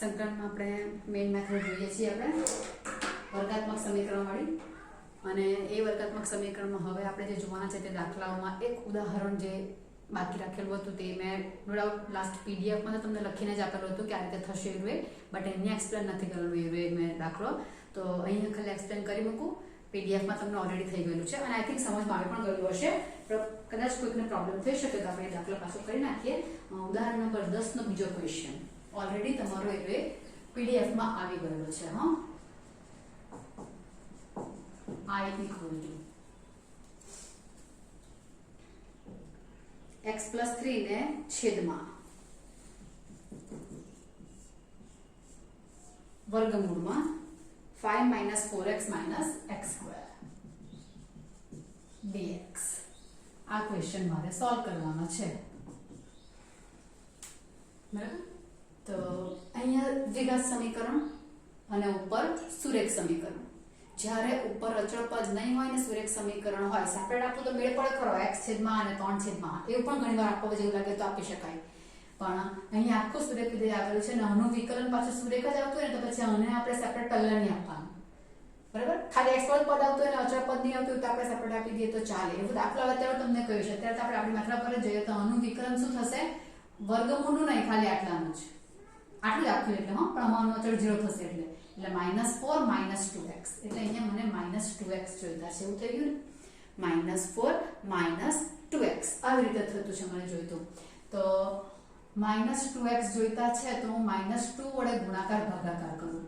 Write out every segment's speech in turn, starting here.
સંકલનમાં આપણે main method જોઈએ છીએ આપણે વર્ગાત્મક સમીકરણ વાળી, અને એ વર્ગાત્મક સમીકરણમાં હવે આપણે જે જોવાના છે તે દાખલાઓમાં એક ઉદાહરણ જે બાકી રાખેલું હતું તે મેં નો ડાઉટ લાસ્ટ પીડીએફમાં તો તમને લખીને જ આપેલું હતું કે આ રીતે થશે એવું, બટ અહીંયા એક્સપ્લેન નથી કરેલું એવું મેં દાખલો, તો અહીંયા ખાલી એક્સપ્લેન કરી મૂકું. પીડીએફમાં તમને ઓલરેડી થઈ ગયેલું છે અને આઈ થિંક સમજમાં આવી પણ ગયેલું હશે, પણ કદાચ કોઈકને પ્રોબ્લેમ થઈ શકે તો આપણે દાખલો પાછો કરી નાખીએ. ઉદાહરણ નંબર 10 નો બીજો ક્વેશ્ચન ઓલરેડી તમારો એ પીડીએફમાં આવી ગયેલો છે. I equal to x plus 3 ને છેદમાં વર્ગમૂળમાં 5 minus 4x minus x square dx. આ ક્વેશ્ચન મારે સોલ્વ કરવાનો છે. બરાબર, તો અહીંયા દ્વિઘાત સમીકરણ અને ઉપર સુરેખ સમીકરણ. જ્યારે ઉપર અચળ પદ નહીં હોય ને સુરેખ સમીકરણ હોય, સેપરેટ આપવું તો મેળ પડે ખરો, x છેદમાં અને 3 છેદમાં, એવું પણ ઘણીવાર આપવા જેવું લાગે તો આપી શકાય, પણ અહીંયા આખું સુરેખ વિધેય આવેલું છે ને આનું વિકલન પાછું સુરેખ જ આવતું હોય ને તો પછી આને આપણે સેપરેટ પહેલા નહીં આપવાનું. બરાબર, ખાલી x પદ આવતું હોય ને અચળ પદ નહીં આવતું તો આપણે સેપરેટ આપી દઈએ તો ચાલે. એવું દાખલા અત્યારે તમને કહ્યું છે, અત્યારે તો આપણે આપણી માત્રા પર જ જોઈએ તો આનું વિકલન શું થશે, વર્ગમૂળનું નહીં, ખાલી આટલાનું જ, આટલું જ આપ્યું એટલે પણ આનું અચળ 0 થશે એટલે -4 - 2x, એટલે અહીંયા મને -2x જોઈતા છે. એવું થઈ ગયું ને, -4 - 2x આવી રીતે થતું છે મને જોઈતું. તો -2x જોઈતા છે તો હું -2 વડે ગુણાકાર ભાગાકાર કરું.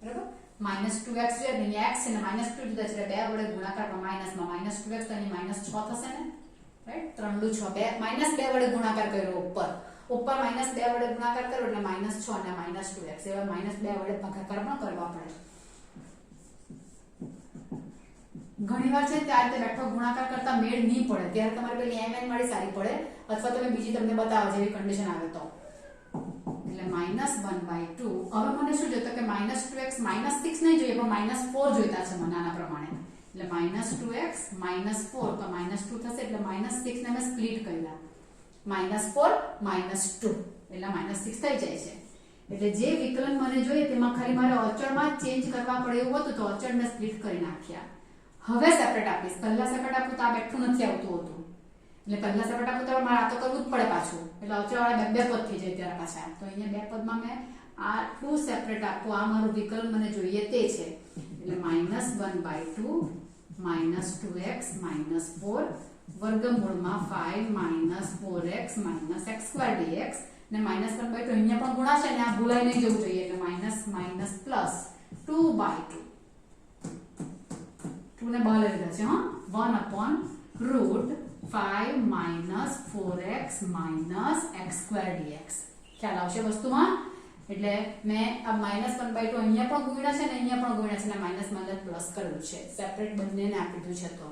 બરાબર, -2x છે ને x છે ને -2 જુદા છે, 2 વડે ગુણાકારમાં માઈનસમાં -2x તો અહીં -6 થશે ને, રાઈટ. 3 × 6 -2 વડે ગુણાકાર કર્યો ઉપર -2 વડે ગુણાકાર કરો એટલે -6 અને -2x એવા -2 વડે ભાગાકાર પણ કરવા પડે. ઘણીવાર છે તે આ રીતે બેઠો ગુણાકાર કરતા મેળ નહીં પડે ત્યારે તમારે પેલી mn વાળી સારી પડે, અથવા તમે બીજી તમને બતાવો જેવી કન્ડિશન આવે તો. એટલે -1/2. હવે મને શું જોઈતો કે -2x -6 નહીં જોઈએ પણ -4 જોઈતા છે મને આના પ્રમાણે, એટલે -2x -4 તો -2 થશે એટલે -6 ને મેં સ્પ્લિટ કર્યા, -4 -2 એટલે -6 થઈ જાય છે. એટલે જે વિકલન મને જોઈએ તેમાં ખાલી મારે અચળમાં ચેન્જ કરવા પડે એવું હતું તો અચળને સ્પ્લિટ કરી નાખ્યા. હવે સેપરેટ આપીશ, પહેલા સેપરેટ આપું તો આ બેઠું નથી આવતું હતું, એટલે પહેલા સેપરેટ આપું તો મારે આ તો કરવું જ પડે પાછું, એટલે અચળવાળા બે પદ થઈ જાય ત્યારે પાછા. તો અહીંયા બે પદમાં મેં આટલું સેપરેટ આપું, આ મારું વિકલન મને જોઈએ તે છે, એટલે -1/2 -2x -4 વર્ગમૂળમાં 5 - 4x - x square dx ને -1/2 અહીંયા પણ ગુણાશે ને આ ભૂલાઈ નહીં જવું જોઈએ, એટલે -2/2 2 ને બહાર લઈ લીધા છે, 1/√5 - 4x - x square dx. ખ્યાલ આવશે વસ્તુમાં. એટલે મેં આ -1/2 અહીંયા પણ ગુણ્યા છે ને અહીંયા પણ ગુણ્યા છે ને માઇનસ પ્લસ કર્યું છે, સેપરેટ બંનેને આપી દીધું છે. તો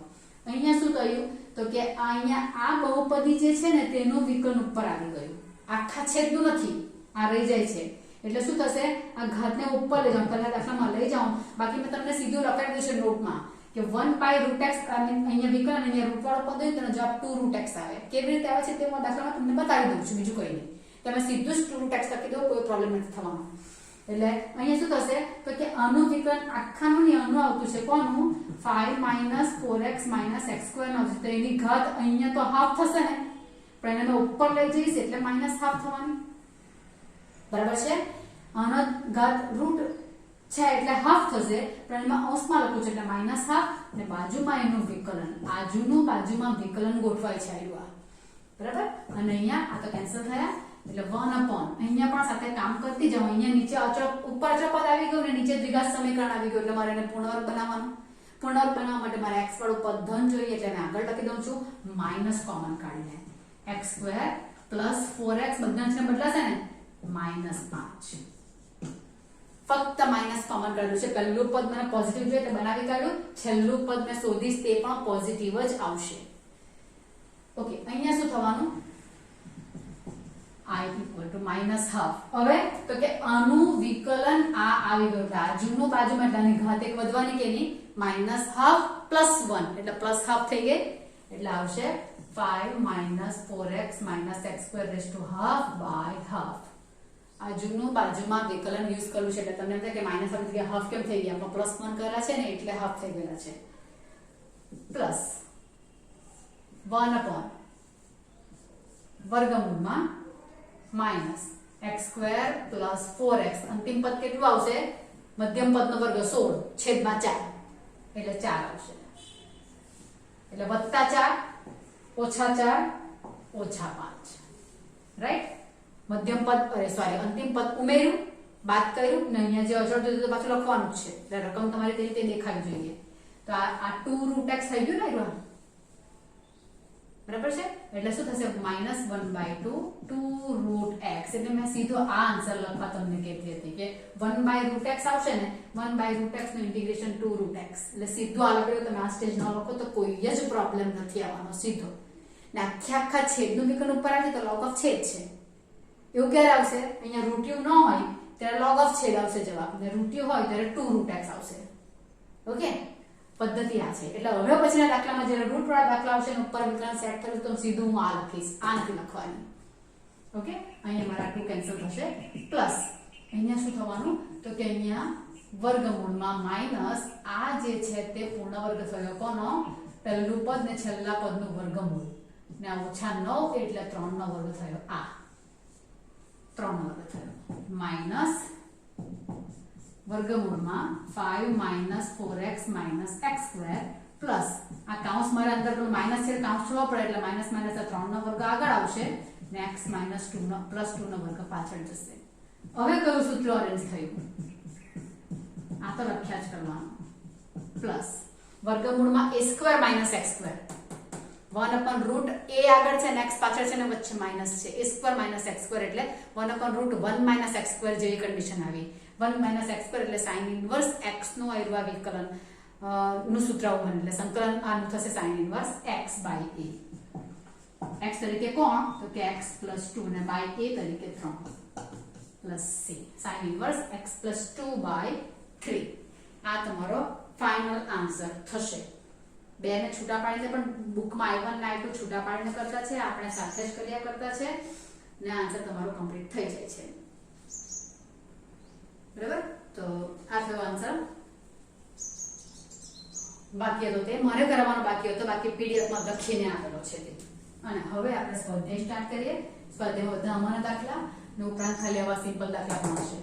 અહીંયા શું થયું તો કે અહીંયા આ બહુપદી જે છે ને તેનું વિકલન ઉપર આવી ગયું, આખા છેદનું નથી, આ રહી જાય છે. એટલે શું થશે, આ ઘાતને ઉપર લઈ જાઉં, પહેલા દાખલામાં લઈ જાઉં, બાકી મેં તમને સીધું લખાવી દીધું છે નોટમાં કે 1/√x અહીંયા વિકલન અહીંયા રૂટવાળો પદ હોય તો જવાબ 2√x આવે. કેવી રીતે આવે છે તે હું દાખલામાં તમને બતાવી દઉં છું, બીજું કંઈ નહીં. તમે સીધું જ 2√x લખી દો, કોઈ પ્રોબ્લેમ નથી થવાનો. એટલે અહીંયા શું થશે તો કે આનું વિકલન આખાનું ને આનું આવતું છે, કોનું 5 - 4x - x square નો છે, તો એની ઘાત અહીંયા તો હાફ થશે ને, પણ એને મેં ઉપર લઈ જઈશ એટલે -1/2 થવાની. બરાબર છે, આનો ઘાત રૂટ છે એટલે હાફ થશે, પણ એમાં અંશમાં લખું છે એટલે -1/2 ને બાજુમાં એનું વિકલન, બાજુમાં વિકલન ગોઠવાય છે આવ્યું. બરાબર, અને અહીંયા આ તો કેન્સલ થયા એટલે 1/, અહીંયા પણ સાથે કામ કરતી જાઉં, અહીંયા નીચે અચળ ઉપર અચળ પદ આવી ગયું ને નીચે દ્વિઘાત સમીકરણ આવી ગયું, એટલે મારે એને પૂર્ણવર્ગ બનાવવાનું. પૂર્ણવર્ગ બનાવવા માટે મારે x વાળું પદ ધન જોઈએ એટલે મેં આગળ લખી દઉં છું, માઈનસ કોમન કાઢીને x square plus 4x બધા છે બદલાશે ને -5. ફક્ત માઈનસ કોમન કાઢ્યું છે, પહેલું પદ મને પોઝિટિવ જોઈએ એટલે બનાવી કાઢ્યું, છેલ્લું પદ મેં શોધીશ તે પણ પોઝિટિવ જ આવશે. ઓકે, અહીંયા શું થવાનું, I equal to -1/2. હવે તો કે આનું વિકલન આ આવી ગયું, બાજુનું બાજુમાં એટલે આની ઘાત એક વધવાની કે નહીં, -1/2 + 1 એટલે +1/2 થઈ ગઈ, એટલે આવશે 5 minus 4x minus x square raised to half by half. આ જૂનું બાજુમાં વિકલન યુઝ કરવું છે એટલે તમને એમ થાય કે માઇનસ આપણી જગ્યાએ હાફ કેમ થઈ ગયા, પ્લસ 1 કરેલા છે ને એટલે હાફ થઈ ગયેલા છે. પ્લસ 1 upon વર્ગમૂળમાં minus x square plus 4x, અંતિમ પદ કેટલું આવશે? મધ્યમ પદનો વર્ગ 16 છેદમાં 4 એટલે 4 આવશે. એટલે વત્તા 4 ઓછા 4 ઓછા 5, રાઈટ. મધ્યમ પદ અંતિમ પદ ઉમેર્યું, બાદ કર્યું ને અહીંયા જે અચળ હતું તો પાછું લખવાનું જ છે એટલે રકમ તમારી તે રીતે દેખાવી જોઈએ. તો આ 2 રૂટ x થઈ ગયું ને, બરાબર છે. એટલે શું થશે? -1/2 2 રૂટ x. એટલે મેં સીધો આ આન્સર લખવા તમને કહેતી હતી કે 1/√x આવશે ને, 1/√x નું ઇન્ટિગ્રેશન 2 રૂટ x. એટલે સીધું આ લખ્યું. તમે આ સ્ટેજ ન લખો તો કોઈ જ પ્રોબ્લેમ નથી આવવાનો, સીધો. ને આખા છેદનું વિકલ્પ ઉપર આવે તો log of છેદ છે. એવું ક્યારે આવશે? અહીંયા રૂટિયું ન હોય ત્યારે log of છેદ આવશે જવાબ, ને રૂટિયું હોય ત્યારે 2 રૂટ x આવશે. ઓકે, પદ્ધતિ આ છે. એટલે હવે પછીના દાખલામાં જ્યારે રૂટ વાળા દાખલા આવશે ને ઉપર વિકલન સેટ કરું તો સીધું હું આ લખીશ, આ નથી લખવાની. ઓકે, અહીંયા મારા 2 કેન્સલ થશે. પ્લસ અહીંયા શું થવાનું તો કે અહીંયા વર્ગમૂળમાં માઈનસ આ જે છે તે પૂર્ણ વર્ગ થયો કોનો? પહેલું પદ ને છેલ્લા પદનું વર્ગમૂળ, ને આ ઓછા 9 એટલે 3 નો વર્ગ થયો. આ 3 નો વર્ગ થયો. માઈનસ વર્ગમૂળમાં 5 minus 4x minus x square plus આ કાઉન્સ મારા અંદર પેલું માઈનસ છે, કાઉન્સ છોડવા પડે એટલે માઈનસ માઈનસ 3 નો વર્ગ આગળ આવશે ને x minus 2 નો પ્લસ 2 નો વર્ગ પાછળ જશે. હવે કયું સૂત્ર અરેન્જ થયું? આ તો લખ્યા જ કરવાનું. પ્લસ વર્ગમૂળમાં a square minus x square 1 upon root a આગળ છે ને x પાછળ છે ને વચ્ચે માઈનસ છે. a square minus x square એટલે 1 upon root 1 minus x square જેવી કન્ડિશન આવી. 1 minus x square એટલે sin inverse x નું આયર્વા વિકલન નું સૂત્ર બને એટલે સંકલન આનું થશે sin inverse x by a. x તરીકે કોણ? તો કે x plus 2 ને by a તરીકે 3 plus c. sin inverse x plus 2 by 3. આ તમારો ફાઇનલ આન્સર થશે. બે ને છૂટા પાડીને પણ બુકમાં I1 ને I2 છૂટા પાડીને કરતા છે, આપણે સાથે જ કર્યા કરતા છે ને આન્સર તમારો કમ્પ્લીટ થઈ જાય છે. બરાબર? તો આ થયો આન્સર. બાકી હતો તે મારે કરવાનો બાકી હતો, બાકી પીડીએફ માં લખીને આપેલો છે તે. અને હવે આપણે સ્વાધ્યાય સ્ટાર્ટ કરીએ. સ્વાધ્યાયમાં બધા અમારા દાખલા ને ઉપરાંત ખાલી આવા સિમ્પલ દાખલા પણ હશે.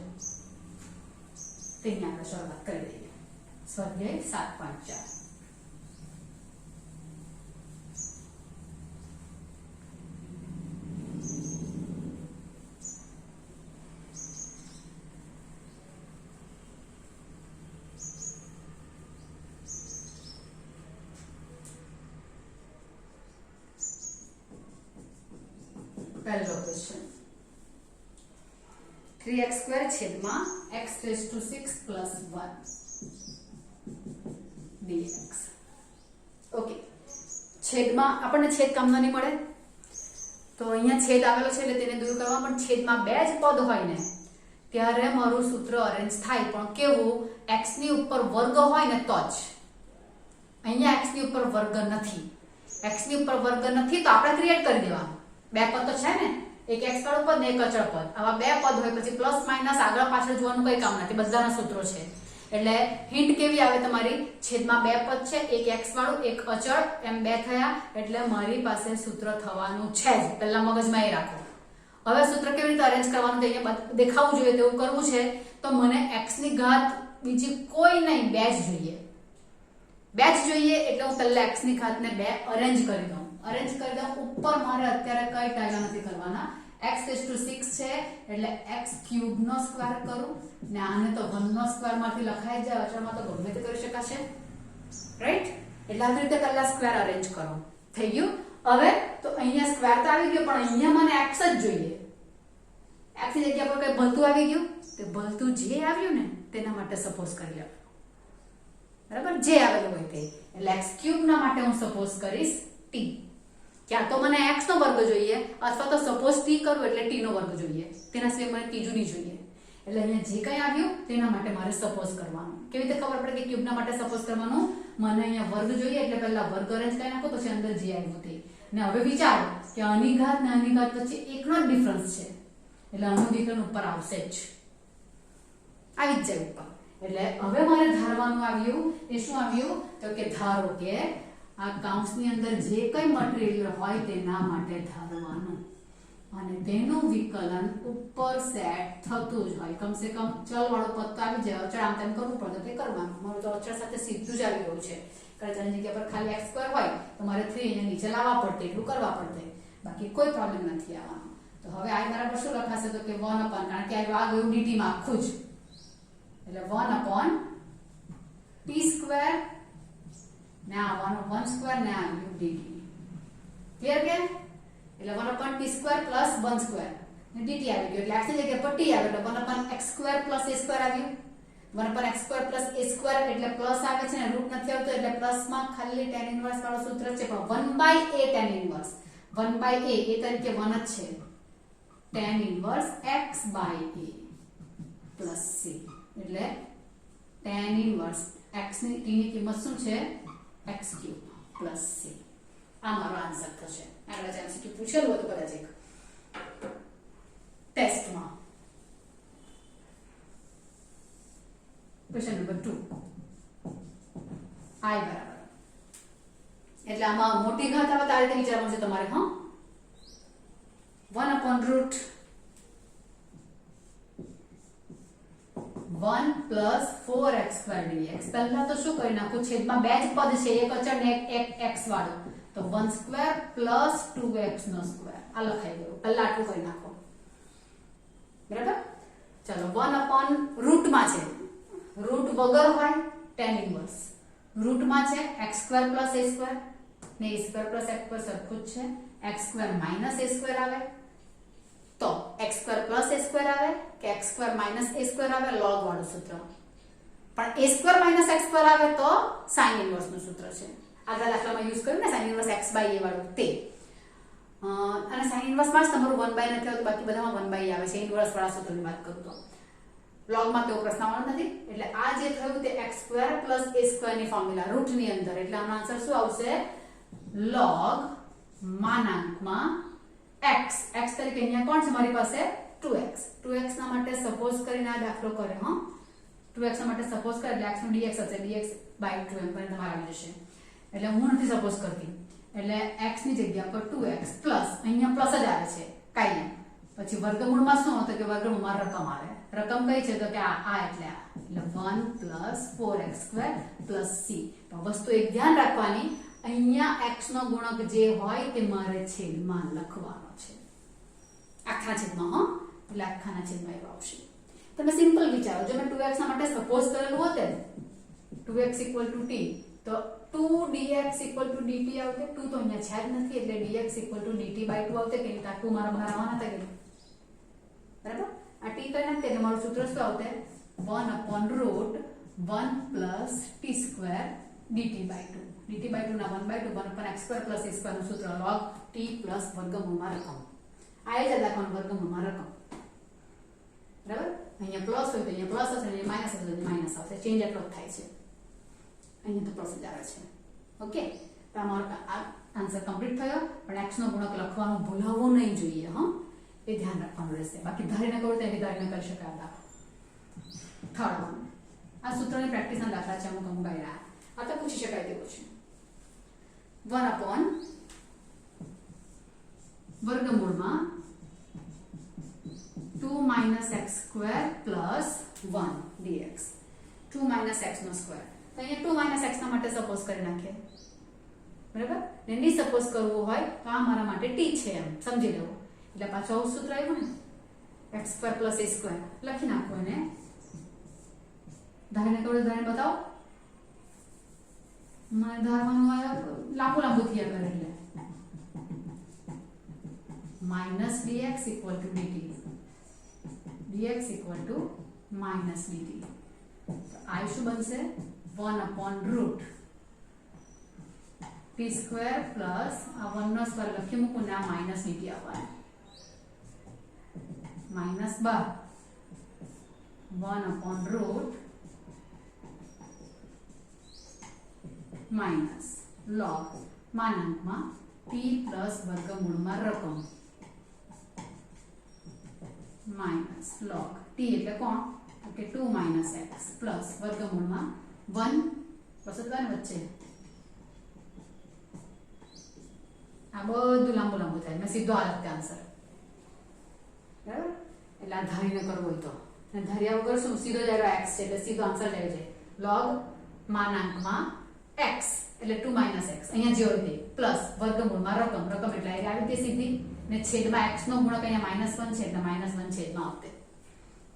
તેની આપણે શરૂઆત કરી દઈએ. સ્વાધ્યાય 7.4. પહેલો ક્વેશ્ચન 3x સ્ક્વેર છેદમાં x raised to 6 plus 1 dx. Okay, છેદમાં આપણને છેદ કામનો નહીં મળે તો અહીંયા છેદ આવેલો છે એટલે તેને દૂર કરવા, પણ છેદમાં બે જ પદ હોય ને ત્યારે મારું સૂત્ર અરેન્જ થાય. પણ કેવું? x ની ઉપર વર્ગ હોય ને તો જ. અહીંયા x ની ઉપર વર્ગ નથી. x ની ઉપર વર્ગ નથી તો આપણે ક્રિએટ કરી દેવાનું. બે પદ તો છે ને, એક x વાળું પદ ને એક અચળ પદ. આવા બે પદ હોય પછી પ્લસ માઇનસ આગળ પાછળ જોવાનું કઈ કામ નથી, બધાના સૂત્રો છે. એટલે હિન્ટ કેવી આવે તમારી? છેદમાં બે પદ છે, એક x વાળું એક અચળ, એમ બે થયા એટલે મારી પાસે સૂત્ર થવાનું છે જ. પહેલા મગજમાં એ રાખો. હવે સૂત્ર કેવી રીતે અરેન્જ કરવાનું તે અહીંયા દેખાવું જોઈએ તેવું કરવું છે. તો મને x ની ઘાત બીજી કોઈ નહીં, બે જ જોઈએ. બે જ જોઈએ એટલે હું પહેલા x ની ઘાતને બે અરેન્જ કરી દઉં. અરેન્જ કરી દઉં. ઉપર મારે અત્યારે કઈ ટાઈલા નથી કરવાના. x raised to 6 છે એટલે x ક્યુબ નો સ્ક્વેર કરું ને આને તો 1 નો સ્ક્વેર માંથી લખાઈ જાય. અચળમાં તો ગમે તે કરી શકાશે, રાઈટ? એટલે આવી રીતે પહેલા સ્ક્વેર અરેન્જ કરો. થઈ ગયું? હવે તો અહીંયા સ્ક્વેર તો આવી ગયો, પણ અહીંયા મને x જ જોઈએ. x ની જગ્યા પર કઈ ભલતું આવી ગયું તે ભલતું જે આવ્યું ને તેના માટે સપોઝ કરી લો. બરાબર? જે આવેલું હોય તે. એટલે x ક્યુબ ના માટે હું સપોઝ કરીશ t. ક્યાં તો મને x નો વર્ગ જોઈએ અથવા તો સપોઝ t કરું એટલે t નો વર્ગ જોઈએ. તેના સિવાય મને ત્રીજું નહીં જોઈએ. એટલે અહીંયા જે કંઈ આવ્યું તેના માટે મારે સપોઝ કરવાનું. કેવી રીતે ખબર પડે કે ક્યુબ ના માટે સપોઝ કરવાનું? મને અહીંયા વર્ગ જોઈએ એટલે પહેલા વર્ગ અરેન્જ કરી નાખો, પછી અંદર જે આવ્યું તે. ને હવે વિચારો કે આની ઘાત ને આની ઘાત વચ્ચે એકનો જ ડિફરન્સ છે, એટલે આનું વિકલન ઉપર આવશે જ, આવી જ જાય ઉપર. એટલે હવે મારે ધારવાનું આવ્યું એ શું આવ્યું તો કે ધારો કે આ કૌંસની અંદર જે કંઈ મટીરીયલ હોય તેના માટે ધારવાનું અને તેનું વિકલન ઉપર સેટ થતું જ હોય. કમસે કમ ચલ વાળો પદ તો આવી જાય, અચળ આમ તેમ કરવું પડે તે કરવાનું. મારું તો અચળ સાથે સીધું જ આવી ગયું છે, કારણ કે જગ્યા પર ખાલી x² હોય તો મારે 3 અહીંયા નીચે લાવવા પડતે, એટલું કરવા પડતે, બાકી કોઈ પ્રોબ્લેમ નથી આવવાનો. તો હવે આ બરાબર શું લખાશે તો કે 1 અપોન, કારણ કે આ ગયું dt માં આખું જ, એટલે 1 અપોન t² ને આ 1 ને આ dt. ક્લિયર કે? એટલે 1 અપોન t² પ્લસ 1² ને dt આવી ગયું, એટલે x ની જગ્યાએ પર t આવે એટલે 1 અપોન x² પ્લસ a² આવ્યું. 1 અપોન x² પ્લસ a² એટલે પ્લસ આવે છે ને રૂટ નથી આવતો, એટલે પ્લસ માં ખાલી tan ઇન્વર્સ વાળો સૂત્ર છે, પણ 1/a tan ઇન્વર્સ 1/a એ તરીકે 1 જ છે, tan inverse x/a plus c, એટલે tan ઇન્વર્સ x ની t ની કિંમત શું છે x³ પ્લસ c. આ મારો આન્સર થશે. આગળ MCQ પૂછેલું હતું કદાચ એક ટેસ્ટમાં. ક્વેશ્ચન નંબર 2 i બરાબર, એટલે આમાં મોટી ઘાત આવે તો આ રીતે વિચારવાનું છે તમારે. હા, 1 upon route 1 plus 4x² dx. પહેલા તો શું કરી નાખું, છેદમાં બે જ પદ છે, એક અચળ ને એક x વાળો, તો 1² પ્લસ 2x નો સ્ક્વેર આ લખાઈ ગયું. પહેલા આટલું કરી નાખો, બરાબર. ચલો 1 અપોન રૂટમાં છે, રૂટ વગર હોય tan ઇન્વર્સ, રૂટમાં છે x² પ્લસ a² ને a² પ્લસ x² સરખું જ છે, x² માઇનસ a² આવે તો x² પ્લસ a² આવે કે x² માઇનસ a² આવે, log વાળું સૂત્ર. પણ a² માઇનસ x² આવે તો sin ઇન્વર્સ નું સૂત્ર છે, આગલા દાખલામાં યુઝ કર્યું ને sin ઇન્વર્સ x/a વાળું તે. અને sin ઇન્વર્સ માં જ તમારું 1/, નથી આવતું, બાકી બધામાં 1/, આવે છે ઇન્વર્સ વાળા સૂત્રની વાત કરું તો. log માં તેવો પ્રશ્ન આવવાનો નથી, એટલે આ જે થયું તે x² પ્લસ a² ની ફોર્મ્યુલા રૂટ ની અંદર, એટલે આનો આન્સર શું આવશે log માનાંકમાં x. x તરીકે અહીંયા કોણ છે મારી પાસે 2x. 2x ના માટે સપોઝ કરીને આ દાખલો કર્યો. હા, 2x ના માટે સપોઝ કરે એટલે x નો dx હશે, dx/2 એમ કરીને તમારે આવી જશે. એટલે હું નથી સપોઝ કરતી, એટલે x ની જગ્યા પર 2x પ્લસ અહીંયા પ્લસ જ આવે છે કાંઈ, પછી વર્ગમૂળમાં શું હતું કે વર્ગમૂળમાં રકમ આવે. રકમ કઈ છે તો કે આ એટલે 1 પ્લસ 4x² પ્લસ c. તો વસ્તુ એક ધ્યાન રાખવાની, અહીંયા x નો ગુણક જે હોય તે મારે છેદમાં લખવાનો છે, આખા છેદમાં. હા, એટલે આખાના છેદમાં એવું આવશે. તમે સિમ્પલ વિચારો, જો મેં 2x ના માટે સપોઝ કરેલું હોત 2x = t તો 2dx = dt આવતે. 2 તો અહીંયા છે જ નથી, એટલે dx = dt/2 આવતે કે નહીં, 2 મારા બહાર આવવાના હતા કે બરાબર. આ t કરી નાખતે એટલે મારું સૂત્ર શું આવતે 1 upon route 1 plus t² dt/2. dt/2 ના 1/2 1 અપોન x² પ્લસ a² નું સૂત્ર log t પ્લસ વર્ગમૂળમાં રકમ. આ જ દાખલાનું વર્ગમૂળમાં રકમ, બરાબર. અહીંયા પ્લસ હોય તો અહીંયા પ્લસ હશે, અહીંયા માઈનસ હશે તો માઈનસ આવશે, ચેન્જ એટલો જ થાય છે. અહીંયા તો પ્લસ જ આવે છે. ઓકે, તો અમારો આ આન્સર કમ્પ્લીટ થયો. પણ x નો ગુણક લખવાનું ભૂલાવવો નહીં જોઈએ. હા, એ ધ્યાન રાખવાનું રહેશે, બાકી ધારીને કરો તો એની ધારીને કરી શકાય. થર્ડ વન, આ સૂત્રની પ્રેક્ટિસના દાખલા છે, અમુક અમુક આવ્યા, આ તો પૂછી શકાય તેવું છે. 1 અપોન વર્ગમૂળમાં 2 minus x² plus 1 dx. 2 minus x નો સ્ક્વેર, તો અહીંયા 2 માઇનસ x ના માટે સપોઝ કરી નાખીએ, બરાબર. ને ની સપોઝ કરવું હોય તો આ મારા માટે t છે એમ સમજી લેવું, એટલે પાછું આવું સૂત્ર આવ્યું ને x² પ્લસ a² લખી નાખો. એને ધારીને કરો, ધારીને બતાવો. મને ધારવાનું લાંબુ લાંબુ થયા કરે, એટલે minus dx = dt, dx = minus dt. તો આ શું બનશે 1 અપોન રૂટ t² પ્લસ આ 1 નો સ્ક્વેર લખી મૂકું ને આ માઇનસ dt આવવાનું, minus 1 upon root minus log માનાંકમાં ટી પ્લસ વર્ગમૂળમાં રકમ માઇનસ log ટી એટલે કોણ કે 2 માઇનસ એક્સ પ્લસ વર્ગમૂળમાં 1 પ્લસ 1 વચ્ચે આ બધું લાંબુ લાંબુ થાય મેં સીધો આ લખતે આન્સર બરાબર એટલે આ ધારીને કરવું હોય તો ધાર્યા વગર શું સીધો જ x છે એટલે સીધો આન્સર જાય છે log માનાંકમાં x એટલે 2 માઇનસ x અહીંયા જે હોય તે પ્લસ વર્ગમૂળમાં રકમ એટલે એ આવી રીતે સીધી ને છેદમાં x નો ગુણક અહીંયા -1 છે એટલે -1 છેદમાં આવતે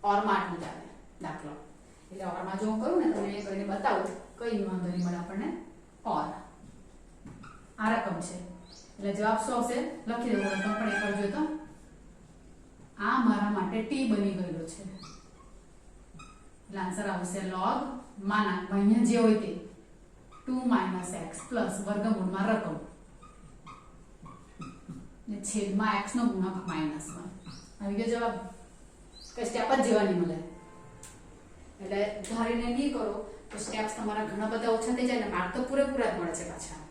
ઓર માં આટલું જ આવે દાખલો એટલે ઓર માં જો હું કરું ને તો એ કરીને બતાવું કઈ વાંધો નહીં મળે આપણને ઓર આ રકમ છે એટલે જવાબ શું આવશે લખી દેવો રકમ પણ એક વાર જોઈએ તો આ મારા માટે t બની ગયેલો છે એટલે આન્સર આવશે log માનાંક અહીંયા જે હોય તે 2 માઇનસ એક્સ પ્લસ વર્ગમૂળમાં રકમ ને છેદમાં x નો ગુણક -1 આવી ગયો જવાબ કઈ સ્ટેપ જ જેવા નહીં મળે એટલે ધારીને નહીં કરો તો સ્ટેપ્સ તમારા ઘણા બધા ઓછા થઈ જાય ને માર્ક તો પૂરેપૂરા જ મળે છે પાછા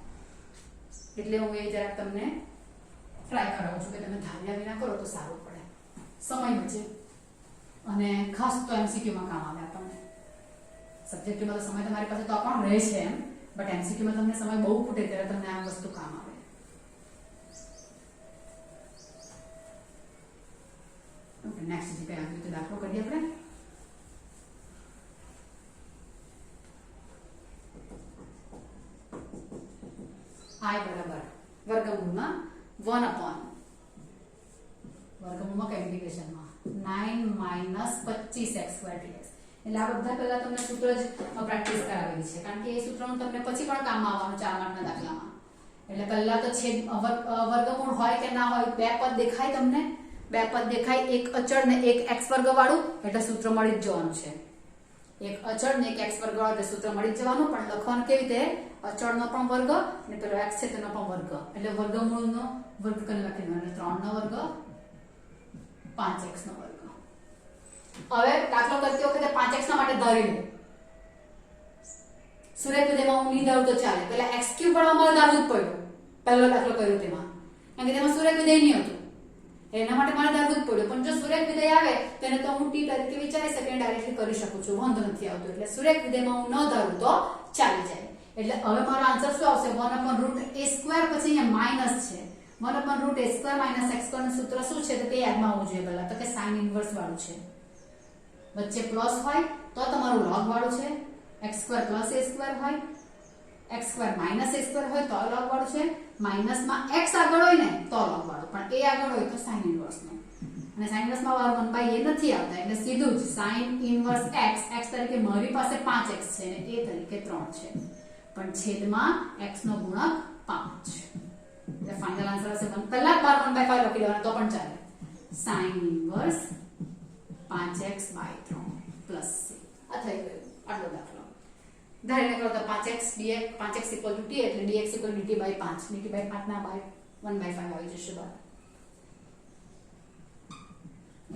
એટલે હું એ જરાક તમને ટ્રાય કરાવું છું કે તમે ધાર્યા વિના કરો તો સારું પડે સમય બચે અને ખાસ તો એમસીક્યુમાં કામ આવે આપણને સબ્જેક્ટમાં તો સમય તમારી પાસે તો પણ રહે છે એમ બટ એમસીક્યુમાં તમને સમય બહુ ખૂટે ત્યારે તમને આ વસ્તુ કામ આવે ઓકે નેક્સ્ટ જે કઈ આવ્યું તો દાખલો કરીએ આપણે i બરાબર વર્ગમૂળમાં 1 upon વર્ગમૂળમાં કે ઇન્ટિગ્રેશનમાં 9 માઇનસ 25x² dx એટલે આ બધા પહેલા તમને સૂત્ર જ પ્રેક્ટિસ કરાવેલી છે કારણ કે એ સૂત્રનું તમને પછી પણ કામ આવવાનું 4 માર્કના દાખલામાં એટલે પહેલા તો છેદ વર્ગમૂળ હોય કે ના હોય બે પદ દેખાય તમને બે પદ દેખાય એક અચળ ને એક x વર્ગ વાળું એટલે સૂત્ર મળી જ જવાનું છે એક અચળ ને એક x વર્ગ વાળું એટલે સૂત્ર મળી જ જવાનું પણ લખવાનું કેવી રીતે અચળનો પણ વર્ગ અને પેલો x છે તેનો પણ વર્ગ એટલે વર્ગમૂળનો વર્ગ કરી લખી દેવાનો 3 નો વર્ગ 5x નો વર્ગ હવે દાખલો કરતી વખતે 5x ના માટે ધારી લો સુરેખ વિધેયમાં હું નહીં ધારું તો ચાલે પેલા x³ પણ અમારે ધારવું જ પડ્યું પહેલો દાખલો કર્યો તેમાં કારણ કે તેમાં સુરેખ વિધેય નહીં હતું એના માટે મારે ધારવું જ પડ્યું પણ જો સુરેખ વિધેય આવે તેને તો હું t તરીકે વિચારી શકીને ડાયરેક્ટલી કરી શકું છું વાંધો નથી આવતો એટલે સુરેખ વિધેયમાં હું ન ધારું તો ચાલી જાય એટલે હવે મારો આન્સર શું આવશે 1/√a² પછી અહીંયા માઈનસ છે 1/√a² - x² નું સૂત્ર શું છે તો તે યાદમાં આવવું જોઈએ પહેલા તો કે sin ઇન્વર્સ વાળું છે વચ્ચે પ્લસ હોય તો તમારું log વાળું છે x² + a² હોય x² - a² હોય તો log વાળું છે માઈનસમાં x આગળ હોય ને તો log વાળું પણ a આગળ હોય તો sin ઇન્વર્સ નો અને sin ઇન્વર્સ માં 1/a નથી આવતા એટલે સીધું જ sin ઇન્વર્સ x તરીકે મારી પાસે 5x છે અને a તરીકે 3 છે પણ છેદમાં x નો ગુણક 5 એટલે ફાઇનલ આન્સર હશે પહેલા 1/5 લખી દેવાનો તો પણ ચાલે sin inverse 5x/3 plus c આ થઈ ગયું આટલો દાખલો ધારીને કરો તો 5x dx 5x = t એટલે dx = dt/5 dt/5 ના બાય 1/5 આવી જશે બરાબર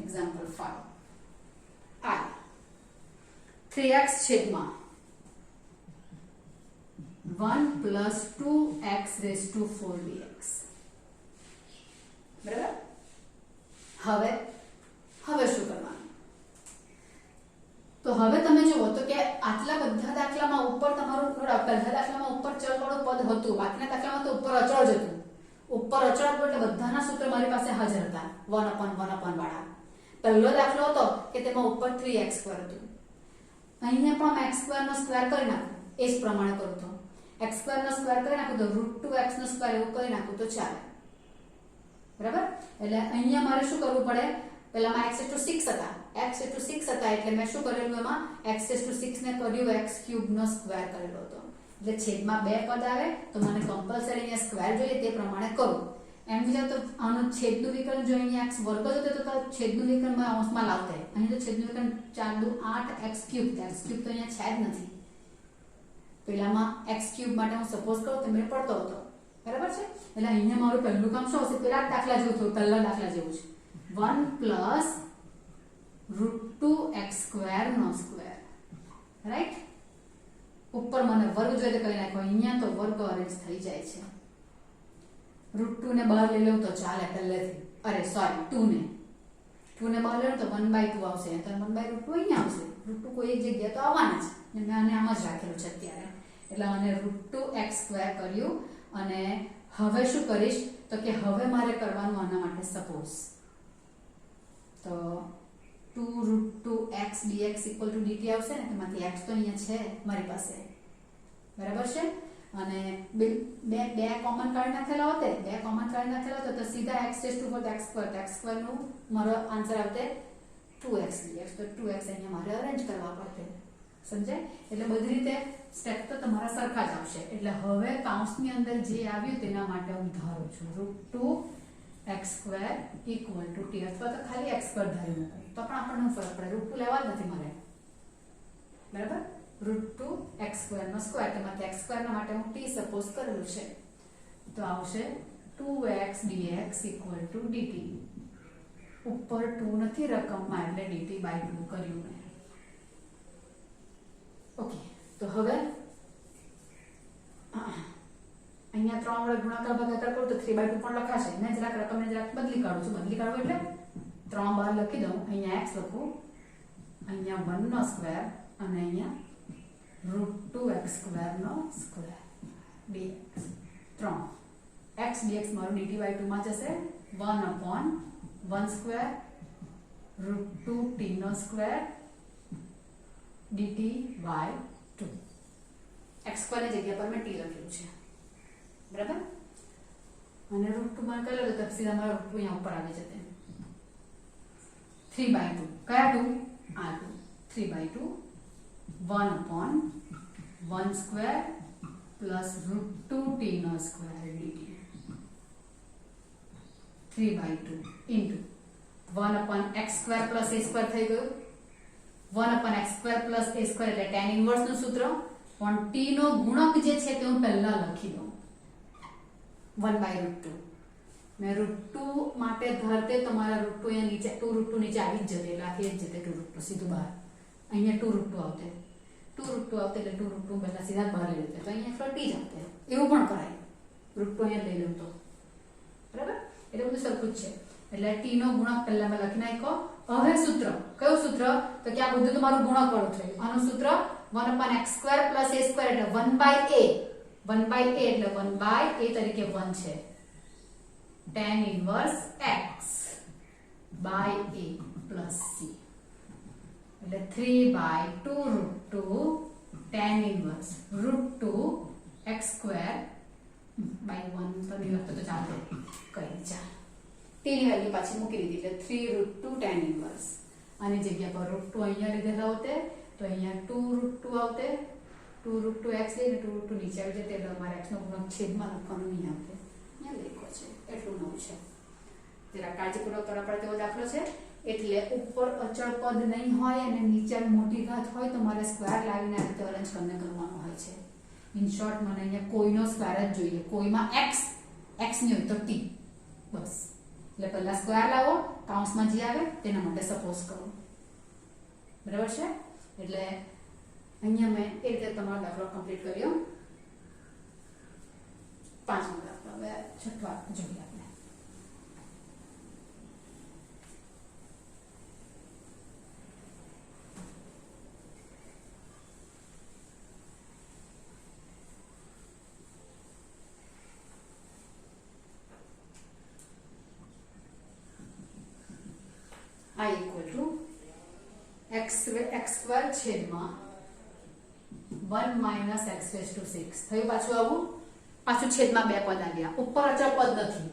એક્ઝામ્પલ 5 i 3x છેદમાં 1 + 2x⁴ dx બરાબર હવે શું કરવાનું તો હવે તમે જુઓ તો કે આટલા બધા દાખલામાં ઉપર તમારું પહેલા દાખલામાં ઉપર ચલવાળું પદ હતું બાકીના દાખલામાં તો ઉપર અચળ જ હતું ઉપર અચળ હતું એટલે બધાના સૂત્ર મારી પાસે હાજર હતા 1/1 વાળા પહેલો દાખલો હતો કે તેમાં ઉપર 3x² હતું અહીંયા પણ x² નો સ્ક્વેર કરી નાખું એ જ પ્રમાણે કરું તો x² નો સ્ક્વેર કરી નાખું તો √2x નો સ્ક્વેર એવું કરી નાખું તો ચાલે બરાબર એટલે અહીંયા મારે શું કરવું પડે પહેલામાં x⁶ હતા x⁶ હતા એટલે મેં શું કરેલું એમાં x⁶ ને કર્યું x³ નો સ્ક્વેર કરેલો હતો એટલે છેદમાં બે પદ આવે તો મને કમ્પલસરી અહીંયા સ્ક્વેર જોઈએ તે પ્રમાણે કરું એમ વિચાર તો આનું છેદનું વિકલન જો અહીંયા x વર્ગ હતો તો છેદનું વિકલન માં અંશમાં લાવતે અહીં તો છેદનું વિકલન 4 × 8 x³ તો અહીંયા છે જ નથી પેલામાં x³ માટે હું સપોઝ કરું તો મેં પડતો હતો બરાબર છે એટલે અહીંયા મારું પહેલું કામ શું હશે પેલા દાખલા જેવું થયું પહેલા દાખલા જેવું છે 1 + √2x² નો સ્ક્વેર રાઈટ ઉપર મને વર્ગ જોઈએ તો કઈ નાખો અહીંયા તો વર્ગ અરેન્જ થઈ જાય છે √2 ને બહાર લઈ લઉં તો ચાલે પહેલેથી, અરે સોરી 2 ને 2 ને બહાર લઈ લઉં તો 1/2 આવશે, તો 1/√2 અહીંયા આવશે. √2 કોઈ એક જગ્યાએ તો આવવાના જ, મેં આને આમ જ રાખેલું છે અત્યારે. એટલે આને √2x² કર્યું. અને હવે શું કરીશ તો કે હવે મારે કરવાનું આના માટે સપોઝ તો 2√2x dx = dt આવશે ને, તેમાંથી x તો અહીંયા છે મારી પાસે, બરાબર છે. અને બે કોમન કાઢી નાખેલા હોતે તો સીધા x² નું મારો આન્સર આવતે 2x dx. તો 2x અહીંયા મારે અરેન્જ કરવા પડતે, સમજાય? એટલે બધી રીતે સ્ટેપ તો તમારા સરખા જ આવશે. એટલે હવે કૌંસની અંદર જે આવ્યું તેના માટે હું ધારું છું √2x² = t, અથવા તો ખાલી x² ધારી મૂકું તો પણ આપણને ફરક પડે, √2 લેવા જ નથી મારે, બરાબર. √2x² નો સ્ક્વેર, તેમાંથી x² ના માટે હું t સપોઝ કરેલું છે, તો આવશે 2x dx = dt. ઉપર 2 નથી રકમમાં એટલે dt/2 કર્યું મેં. ઓકે, તો હવે અહીંયા 3 વડે ગુણાકાર ભાગાકાર કરું તો 3/2 પણ લખાશે. મેં જરાક રકમને જરાક બદલી કાઢું છું. બદલી કાઢું એટલે 3 બહાર લખી દઉં, અહીંયા x લખું, અહીંયા 1 નો સ્ક્વેર અને અહીંયા √2x² નો સ્ક્વેર dx. 3 x dx મારું dt/2 માં જશે 1/1² √2t નો સ્ક્વેર dt/2. x² ની જગ્યા પર મેં t લખ્યું છે, બરાબર. અને √2 માં કરી લો તો સીધા મારો √2 અહીંયા ઉપર આવી જશે. 3/2 કયા 2? આ 2. 3/2 1/1² પ્લસ √2t નો square dt. 3/2 into 1/x² plus a² થઈ ગયું. 1/x² પ્લસ a² એટલે tan ઇન્વર્સ નું સૂત્ર, પણ t નો ગુણક જે છે તે હું પહેલા લખી દઉં 1/√2. મેં √2 માટે ધારતે તમારા √2 અહીંયા નીચે 2√2 નીચે આવી જ જતે, એટલે આથી જ જતે 2√2 સીધું બહાર. અહીંયા 2√2 આવતે, 2√2 આવતે એટલે 2√2 પહેલા સીધા બહાર લઈ લેતે, તો અહીંયા ફરતી જ આવતે. એવું પણ કરાય, √2 અહીંયા લઈ લઉં તો, બરાબર. એટલે બધું સરખું જ છે. એટલે t નો ગુણક પહેલા મેં લખી નાખ્યો. હવે સૂત્ર, કયું સૂત્ર? તો કે આ બધું તમારું ગુણક વાળું થયું. આનું સૂત્ર 1/x² પ્લસ a² એટલે 1/a. 1/a એટલે 1/a તરીકે 1 છે. tan inverse x by a plus c એટલે 3/2 √2 tan ઇન્વર્સ √2x² by 1 તો નહીં લખતો તો ચાલે, કઈ ચાલ t ની વેલ્યુ પાછી મૂકી દીધી એટલે 3 √2 tan ઇન્વર્સ. આની જગ્યા પર √2 અહીંયા લીધેલા હોતે તો અહીંયા 2 √2 આવતે, 2 √2x લઈને 2 √2 નીચે આવી જતે, એટલે અમારે x નો ગુણક છેદમાં લખવાનું નહીં આવતે. અહીંયા લખ્યો છે એટલું નવું છે, જરા કાળજીપૂર્વક કરવા પડે તેવો દાખલો છે. એટલે ઉપર અચળ પદ નહીં હોય અને નીચે મોટી ઘાત હોય તો મારે સ્ક્વેર લાવીને આ રીતે અરેન્જ કરીને કરવાનો હોય છે. ઇન શોર્ટ મને અહીંયા કોઈનો સ્ક્વેર જ જોઈએ, કોઈમાં x ની હોય તો t, બસ. એટલે પહેલા સ્ક્વેર લાવો, કૌંસમાં જે આવે તેના માટે સપોઝ કરો, બરાબર છે. એટલે અહીંયા મેં એ રીતે તમારો દાખલો કમ્પ્લીટ કર્યો. 5મો દાખલો. હવે 6ઠો જોઈએ આપણે. I = x² છેદમાં 1 - x⁻6 થયું. પાછું આવું, પાછું છેદમાં બે પદ આવ્યા. ઉપર અચળ પદ નથી,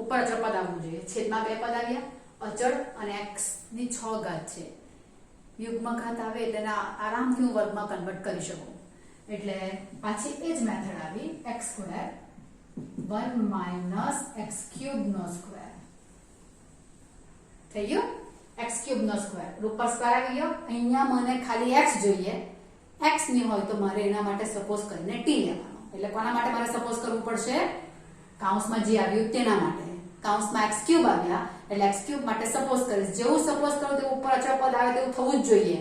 ઉપર અચળ પદ આવવું જોઈએ. છેદમાં બે પદ આવ્યા, અચળ અને x ની 6 ઘાત છે. યુગ્મ ઘાત આવે એટલે આરામથી હું વર્ગમાં કન્વર્ટ કરી શકું. એટલે પાછી એ જ મેથડ આવી, x² 1 - x³ નો સ્ક્વેર થઈ ગયો. x³ નો સ્ક્વેર, ઉપર સ્ક્વેર આવી ગયો. અહીંયા મને ખાલી x જોઈએ, x ની હોય તો મારે એના માટે સપોઝ કરીને t લેવાનો. એટલે કોના માટે મારે સપોઝ કરવું પડશે? કૌંસમાં જે આવ્યું તેના માટે. કૌંસમાં x³ આવ્યા એટલે x³ માટે સપોઝ કરીશ. જેવું સપોઝ કરું તેવું ઉપર અચળ પદ આવે તેવું થવું જ જોઈએ.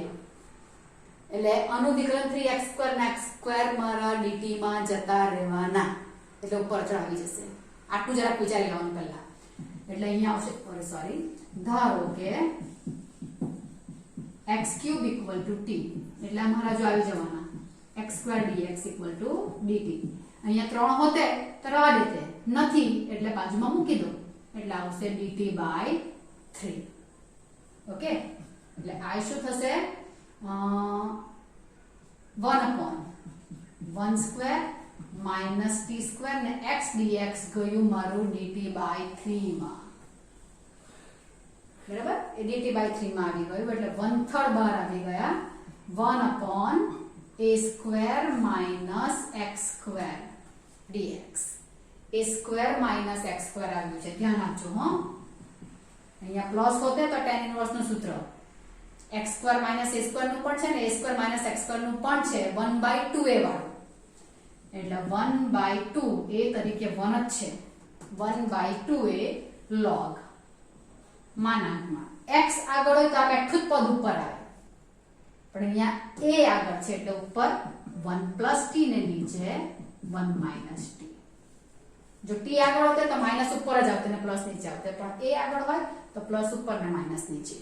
એટલે આનું વિકલન 3x² ના x² મારા dt માં જતા રહેવાના, એટલે ઉપર અચળ આવી જશે. આટલું જરાક વિચારી લેવાનું પહેલા. એટલે અહીંયા આવશે સોરી ધારો કે x³ = t એટલે અમારા જો આવી જવાના x² dx = dt. અહીંયા 3 હોતે તો રવા દેતે નથી એટલે બાજુમાં મૂકી દો એટલે આવશે dt/3. ઓકે એટલે આ શું થશે 1/1² -t² ને x dx ગયું મારું dt/3 માં. બરાબર એ dt/3 માં આવી ગયું એટલે 1/3 બહાર આવી ગયા 1/a² - x² dx. a² - x² આવ્યું છે ધ્યાન આપજો હો. અહીંયા પ્લસ હોતે તો tan ઇન્વર્સ નું સૂત્ર x² - a² નું પણ છે ને a² - x² નું પણ છે 1/2a વાળું એટલે 1/2 a તરીકે 1 જ છે 1/2a log માનાંકમાં x આગળ હોય તો આ બેઠું જ પદ ઉપર આવે પણ અહીંયા a આગળ છે એટલે ઉપર 1 + t ને નીચે 1 - t. જો t આગળ હોતે તો માઈનસ ઉપર જ આવતે ને પ્લસ નીચે આવતે પણ a આગળ હોય તો પ્લસ ઉપર ને માઈનસ નીચે.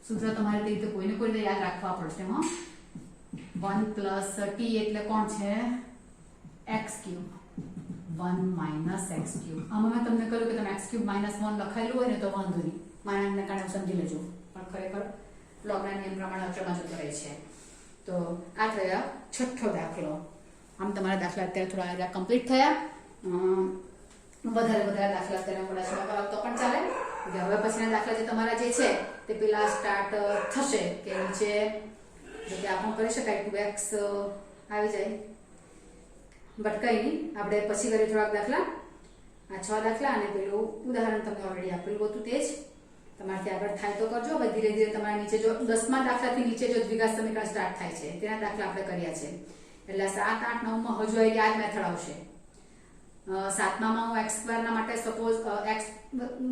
સૂત્ર તમારે તે રીતે કોઈને કોઈ યાદ રાખવા પડશે હો. 1 + t એટલે કોણ છે x³ 1 - x³. આમાં મેં તમને કહ્યું કે તમે x³ - 1 લખાયેલું હોય ને તો વાંધો નહીં માનાંકને કારણે સમજી લેજો પણ ખરેખર લોગના નિયમ પ્રમાણે અચળમાં જતો રહે છે. તો આ થયા છઠ્ઠો દાખલો. આમ તમારા દાખલા અત્યારે થોડા કમ્પ્લીટ થયા. વધારે દાખલા અત્યારે મોડા કરાવ તો પણ ચાલે. હવે પછીના દાખલા જે તમારા જે છે તે પેલા સ્ટાર્ટ થશે કે નીચે જો કે આપણે કરી શકાય 2x આવી જાય બટ કંઈ નહીં આપણે પછી કરીએ થોડાક દાખલા. આ 6 દાખલા અને પેલું ઉદાહરણ તમને ઓલરેડી આપેલું હતું તે જ તમારાથી આગળ થાય તો કરજો. હવે ધીરે ધીરે તમારા નીચે જો 10મા દાખલાથી નીચે જો દ્વિઘાત સમીકરણ સ્ટાર્ટ થાય છે તેના દાખલા આપણે કર્યા છે એટલે 7, 8, 9માં હજુ આ જ મેથડ આવશે. 7મામાં હું x² ના માટે સપોઝ x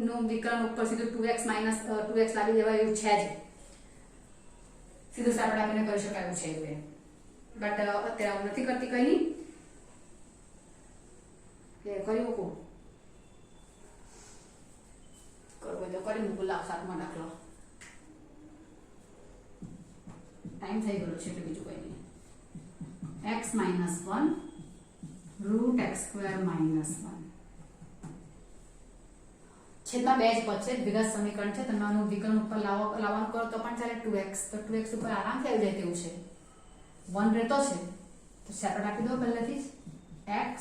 નું વિકલન ઉપર સીધું 2x - 2x લાવી દેવાય એવું છે જ સીધું સાપડ આપીને કરી શકાય એવું છે એવું બટ અત્યારે હું નથી કરતી કંઈ નહીં કે કરી મૂકું કરવું તો કરી મૂકું. લાવ 7મા દાખલો ટાઈમ થઈ ગયો છે એટલે બીજું કંઈ નહીં. x - 1 √x² - 1 છેદમાં 2 જ પદ છે દ્વિઘાત સમીકરણ છે તમે આનું વિકલન ઉપર લાવવાનું કરો તો પણ ચાલે 2x તો 2x ઉપર આરામથી આવી જાય તેવું છે 1 રહેતો છે તો સેપરેટ આપી દો પહેલેથી જ x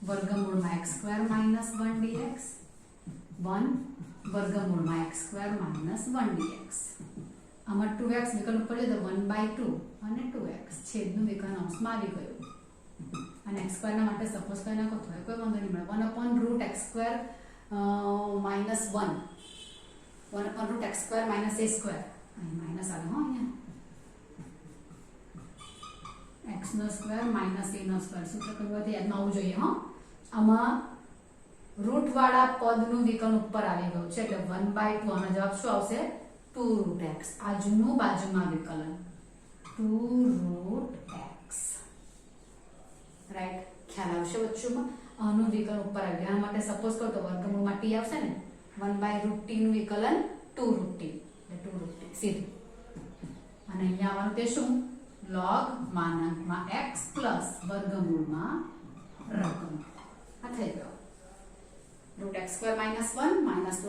વર્ગમૂળમાં x² - 1 dx 1 વર્ગમૂળમાં x² - 1 dx. આમાં 2x વિકલન ઉપર જતો 1/2 અને 2x છેદનું વિકલન અંશમાં આવી ગયું અને x² ના માટે સપોઝ કરી નાખો તો કોઈ વાંધો નહીં મળે 1/√x² - 1 1/√x² - a² અહીં માઈનસ આવે હો અહીંયા x² - a² સૂત્ર કરવાથી યાદમાં આવવું જોઈએ હો. આમાં રૂટ વાળા પદનું વિકલન ઉપર આવી ગયું છે એટલે 1/2 આનો જવાબ શું આવશે 2√x. આ જૂનું બાજુમાં વિકલન 2√x રાઈટ. ખ્યાલ આવશે વચ્ચેમાં આનું વિકલન ઉપર આવી ગયા માટે સપોઝ કરો તો વર્ગમૂળમાં t આવશે ને 1/√t નું વિકલન 2√t એટલે 2√t સીધું અને અહીંયા આવવાનું તે શું log માનાંકમાં x પ્લસ વર્ગમૂળમાં રકમ. આ થઈ ગયો √x² - 1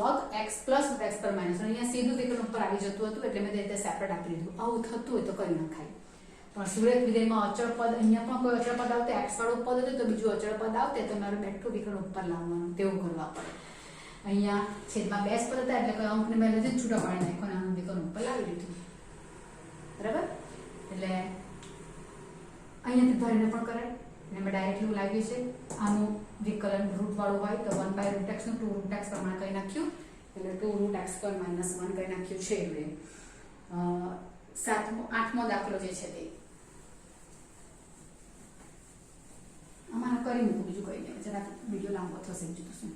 log x plus √x² - 1 અહીંયા સીધું વિકલન ઉપર આવી જતું હતું એટલે મેં તે રીતે સેપરેટ આપી દીધું. આવું થતું હોય તો કરી નખાય પણ સુરેખ વિધેયમાં અચળ પદ અહીંયા પણ કોઈ અચળ પદ આવતે x વાળું પદ હતું તો બીજું અચળ પદ આવતે તો મારે બેઠું વિકલન ઉપર લાવવાનું તેવું કરવા પડે. અહીંયા છેદમાં 2 પદ હતા એટલે કોઈ અંકને મેં જ છૂટા પાડી નાખ્યો અને આનું વિકલન ઉપર લાવી દીધું બરાબર. એટલે અહીંયાથી ધરીને પણ કરાય અને મેં ડાયરેક્ટલી લાવ્યું છે આનું વિકલન રૂટ વાળું હોય તો 1/√x નું 2√x પ્રમાણે કરી નાખ્યું એટલે 2√x² - 1 કરી નાખ્યું છે. એટલે 8મો દાખલો જે છે તે આમાં કરી મૂકું બીજું કંઈ નહીં જરાક વિડીયો લાંબો થશે બીજું શું.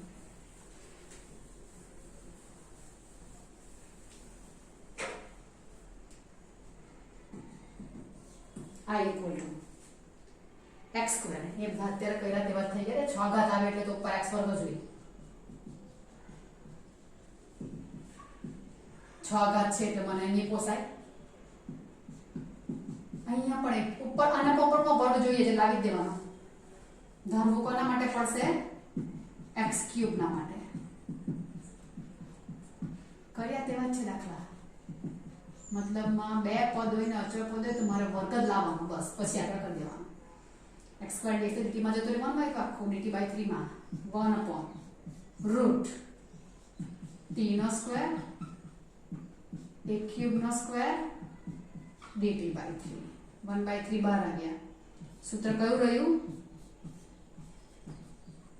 આ = x² એ બધા અત્યારે કર્યા તેવા થઈ ગયા. 6 ઘાત આવે એટલે તો ઉપર x વર્ગ જોઈએ. 6 ઘાત છે એટલે મને અહીં પોસાય. અહીંયા પણ ઉપર આના પોપરમાં વર્ગ જોઈએ છે, લાવી દેવાનો. ધારવું કોના માટે પડશે? x³ ના માટે. કર્યા તેવા જ છે દાખલા. મતલબમાં બે પદ હોય ને અચળ પદ હોય તો મારે વર્ગ જ લાવવાનો, બસ પછી આગળ કરી દેવાનું. x² dx dt માં જતો રહેવાનું હોય આખું dt/3 માં 1/√t નો સ્ક્વેર a³ નો સ્ક્વેર dt/3 1/3 બહાર આવ્યા. સૂત્ર કયું રહ્યું?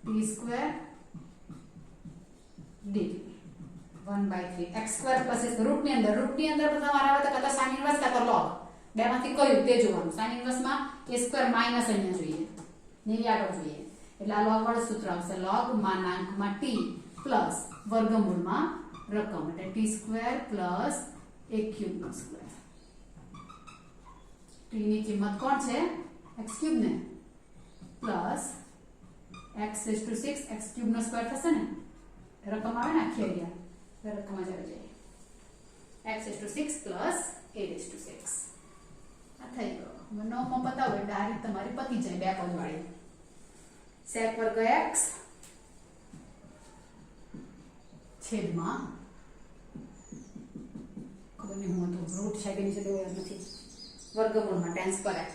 t² dt 1/3 x² + રૂટ ની અંદર બધા મારા આવે તો કદાચ sin ઇન્વર્સ કાં log બેમાંથી કયું તે જોવાનું. sin ઇન્વર્સ માં a² માઈનસ અહીંયા જોઈએ, ની આગળ જોઈએ એટલે આ log વાળું સૂત્ર આવશે. log માનાંકમાં t પ્લસ વર્ગમૂળમાં રકમ એટલે t² પ્લસ a³ નો સ્ક્વેર. t ની કિંમત કોણ છે? x³ ને પ્લસ x⁻6 x³ નો સ્ક્વેર થશે ને, રકમ આવે ને આખી અહીંયા રકમ જ આવી જાય. x⁻6 પ્લસ a⁻6 આ થઈ ગયો. હવે 9 માં બતાવો એટલે આ રીત તમારી પતી જાય બે પદ વાળી. sec વર્ગ x છેદમાં ખબર નહીં હું તો રૂટ છે કે નીચે દેવું નથી, વર્ગમૂળમાં tan પર x.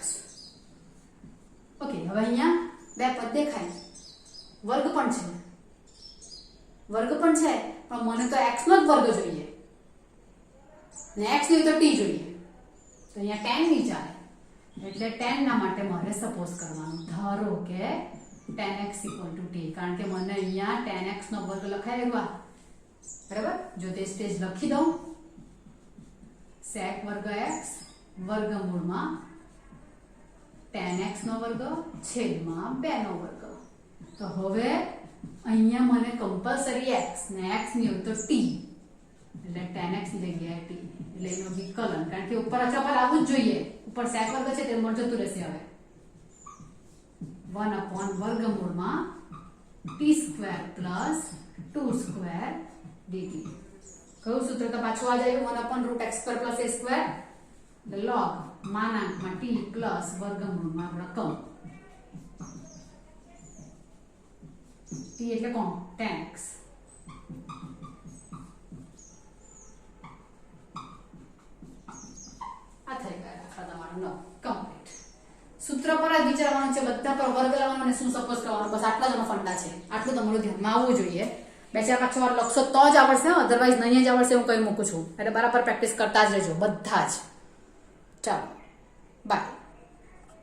ઓકે, હવે અહીંયા બે પદ દેખાય, વર્ગ પણ છે પણ મને તો x નો જ વર્ગ જોઈએ ને x નહીં તો t જોઈએ. તો અહીંયા tan ની ચાલે એટલે tan ના માટે મારે સપોઝ કરવાનું. ધારો કે tan x = t, કારણ કે મને અહીંયા tan x નો વર્ગ લખાય રહ્યો બરાબર. જો તે સ્ટેજ લખી દઉં sec વર્ગ x વર્ગમૂળમાં tan x નો વર્ગ છેદમાં 2 નો વર્ગ. તો હવે અહીંયા મને કમ્પલસરી x ને x ની હોય તો t એટલે tan x ની જગ્યાએ t એટલે એનો વિકલન, કારણ કે ઉપર અચળ પર આવવું જ જોઈએ. ઉપર sec વર્ગ છે તે મળ જતું રહેશે. હવે 1/વર્ગમૂળમાં t² પ્લસ 2² dt. કયું સૂત્ર તો પાછું આ જાય? 1/√x² પ્લસ a² એટલે log માનાંકમાં t પ્લસ વર્ગમૂળમાં રકમ. t એટલે કોણ? tan x. આ થઈ ગયા દાખલા તમારો 9 કમ્પ્લીટ. સૂત્ર પર જ વિચારવાનું છે, બધા પર વર્ગ લાવવાનો અને શું સપોઝ કરવાનો, બસ આટલા જ ફંડા છે. આટલું તમારું ધ્યાનમાં આવવું જોઈએ. 2-4-5 વાર લખશો તો જ આવડશે, અધરવાઇઝ નહીં જ આવડશે. હું કહી મૂકું છું એટલે બરાબર પ્રેક્ટિસ કરતા જ રહેજો બધા જ. ચાલો બાય.